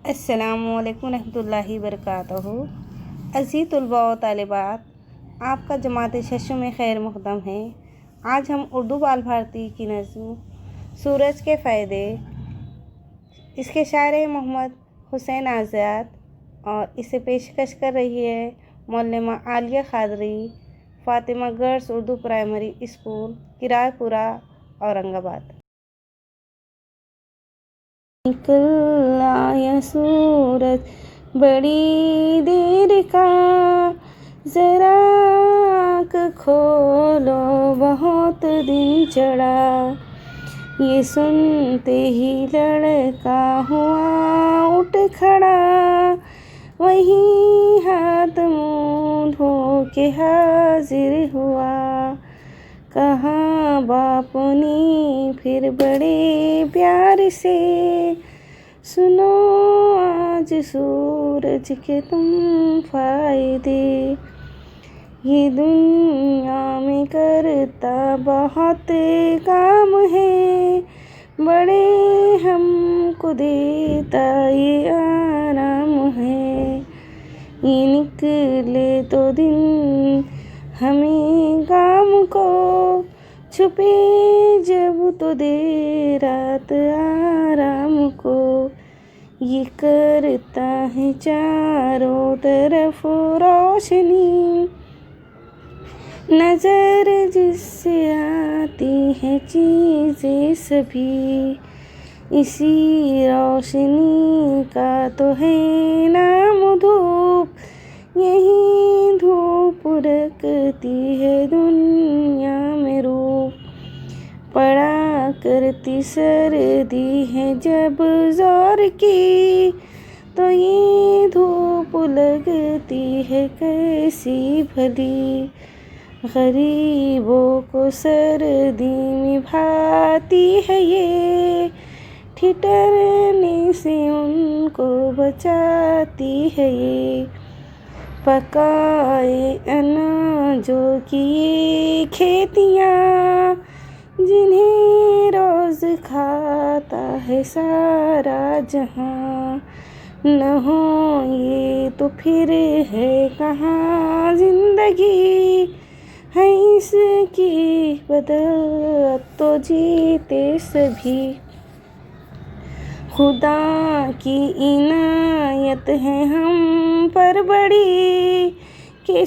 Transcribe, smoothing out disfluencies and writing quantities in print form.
अस्सलामुअलैकुम रहमतुल्लाहि वबरकातुहू। अज़ीज़ तलबा व तालिबात, आपका जमात शशो में खैर मुक़द्दम है। आज हम उर्दू बाल भारती की नज़्म सूरज के फ़ायदे, इसके शायर मोहम्मद हुसैन आज़ाद और इसे पेशकश कर रही है मौलमा Alia Qadri, Fatima girls Urdu primary school, Kiraipura, Aurangabad. निकल आया सूरज बड़ी देर का, ज़रा आँख खोलो बहुत दिन चढ़ा। ये सुनते ही लड़का हुआ उठ खड़ा, वहीं हाथ मुँह धो के हाजिर हुआ। कहा बाप ने फिर बड़े प्यार से, सुनो आज सूरज के तुम फ़ायदे। ये दुनिया में करता बहुत काम है, बड़े हमको देता ये आराम है। ये निकले तो दिन हमें काम को, छुपे जब तो दे रात आराम को। ये करता है चारों तरफ रोशनी, नज़र जिससे आती है चीज़ें सभी। इसी रोशनी का तो है नाम धूप, यही धूप रखती है दुनिया में रूप। पड़ा करती सर्दी है जब ज़ोर की, तो ये धूप लगती है कैसी भली। गरीबों को सर्दी में भाती है ये, ठिठुरने से उनको बचाती है ये। पकाए अनाजों की ये खेतियाँ, जिन्हें रोज़ खाता है सारा जहां। न हो ये तो फिर है कहाँ ज़िंदगी, है इसकी बदौलत तो जीते सभी। खुदा की इनायत है हम पर बड़ी, कि